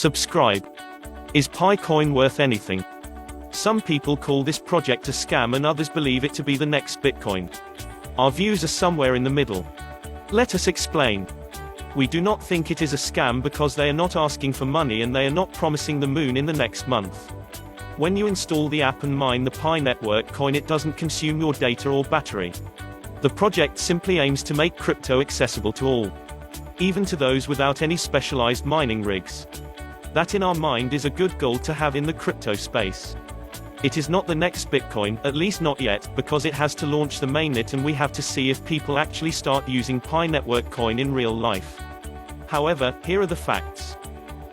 Subscribe. Is Picoin worth anything? Some people call this project a scam and others believe it to be the next Bitcoin. Our views are somewhere in the middle. Let us explain. We do not think it is a scam because they are not asking for money and they are not promising the moon in the next month. When you install the app and mine the Pi Network coin, it doesn't consume your data or battery. The project simply aims to make crypto accessible to all, even to those without any specialized mining rigs. That, in our mind, is a good goal to have in the crypto space. It is not the next Bitcoin, at least not yet, because it has to launch the mainnet and we have to see if people actually start using Pi Network coin in real life. However, here are the facts.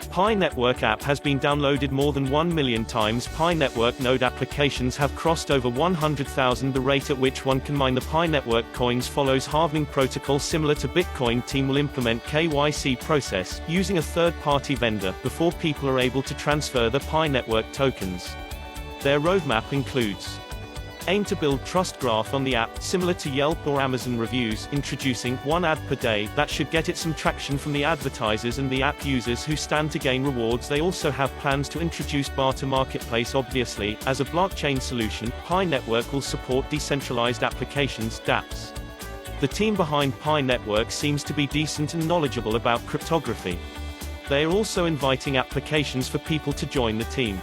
Pi Network app has been downloaded more than 1 million times. Pi Network node applications have crossed over 100,000. The rate at which one can mine the Pi Network coins follows halving protocol similar to Bitcoin. Team will implement KYC process, using a third-party vendor, before people are able to transfer the Pi Network tokens. Their roadmap includes: aim to build trust graph on the app, similar to Yelp or Amazon reviews, introducing one ad per day. That should get it some traction from the advertisers and the app users who stand to gain rewards. They also have plans to introduce barter marketplace. Obviously, as a blockchain solution, Pi Network will support decentralized applications, dApps. The team behind Pi Network seems to be decent and knowledgeable about cryptography. They are also inviting applications for people to join the team.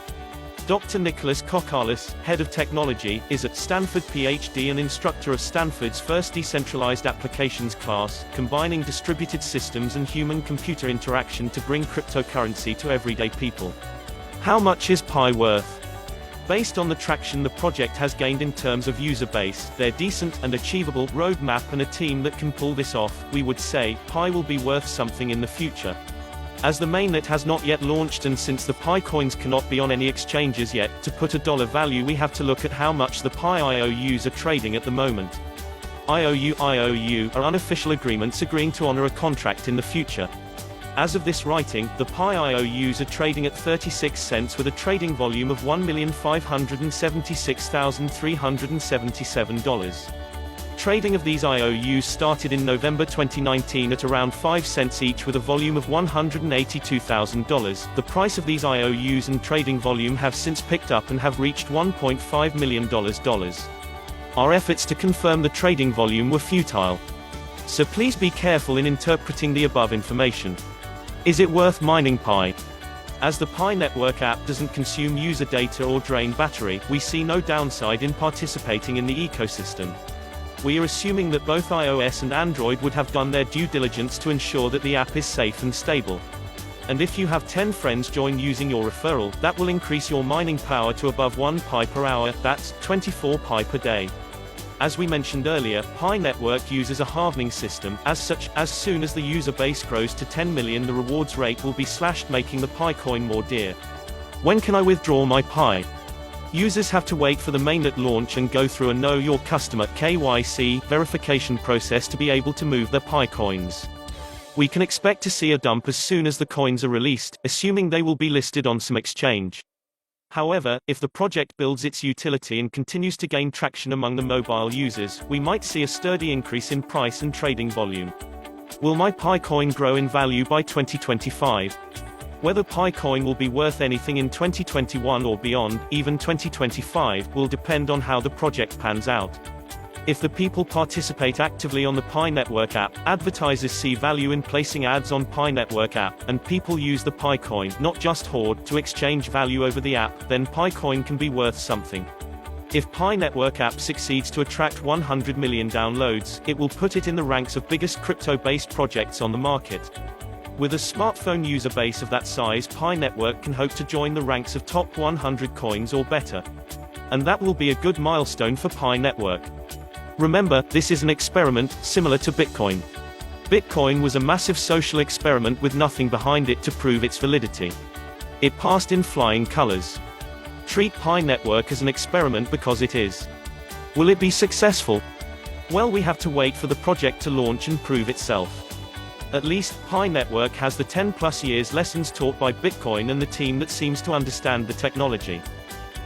Dr. Nicholas Kokkalis, head of technology, is at Stanford PhD and instructor of Stanford's first decentralized applications class, combining distributed systems and human-computer interaction to bring cryptocurrency to everyday people. How much is Pi worth? Based on the traction the project has gained in terms of user base, their decent and achievable roadmap and a team that can pull this off, we would say Pi will be worth something in the future. As the mainnet has not yet launched and since the Pi coins cannot be on any exchanges yet, to put a dollar value we have to look at how much the Pi IOUs are trading at the moment. IOU are unofficial agreements agreeing to honor a contract in the future. As of this writing, the Pi IOUs are trading at 36 cents with a trading volume of $1,576,377. Trading of these IOUs started in November 2019 at around 5 cents each with a volume of $182,000. The price of these IOUs and trading volume have since picked up and have reached $1.5 million. Our efforts to confirm the trading volume were futile. So please be careful in interpreting the above information. Is it worth mining Pi? As the Pi Network app doesn't consume user data or drain battery, we see no downside in participating in the ecosystem. We are assuming that both iOS and Android would have done their due diligence to ensure that the app is safe and stable. And if you have 10 friends join using your referral, that will increase your mining power to above 1 Pi per hour, that's 24 Pi per day. As we mentioned earlier, Pi Network uses a halving system. As such, as soon as the user base grows to 10 million, the rewards rate will be slashed, making the Pi coin more dear. When can I withdraw my Pi? Users have to wait for the mainnet launch and go through a Know Your Customer (KYC) verification process to be able to move their Pi coins. We can expect to see a dump as soon as the coins are released, assuming they will be listed on some exchange. However, if the project builds its utility and continues to gain traction among the mobile users, we might see a sturdy increase in price and trading volume. Will my Pi coin grow in value by 2025? Whether Pi coin will be worth anything in 2021 or beyond, even 2025, will depend on how the project pans out. If the people participate actively on the Pi Network app, advertisers see value in placing ads on Pi Network app, and people use the Pi coin, not just hoard, to exchange value over the app, then Pi coin can be worth something. If Pi Network app succeeds to attract 100 million downloads, it will put it in the ranks of biggest crypto-based projects on the market. With a smartphone user base of that size, Pi Network can hope to join the ranks of top 100 coins or better. And that will be a good milestone for Pi Network. Remember, this is an experiment, similar to Bitcoin. Bitcoin was a massive social experiment with nothing behind it to prove its validity. It passed in flying colors. Treat Pi Network as an experiment because it is. Will it be successful? Well, we have to wait for the project to launch and prove itself. At least, Pi Network has the 10+ years lessons taught by Bitcoin and the team that seems to understand the technology.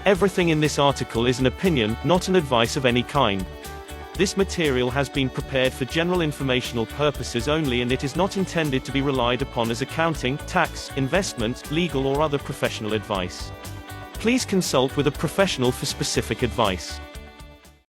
Everything in this article is an opinion, not an advice of any kind. This material has been prepared for general informational purposes only, and it is not intended to be relied upon as accounting, tax, investment, legal or other professional advice. Please consult with a professional for specific advice.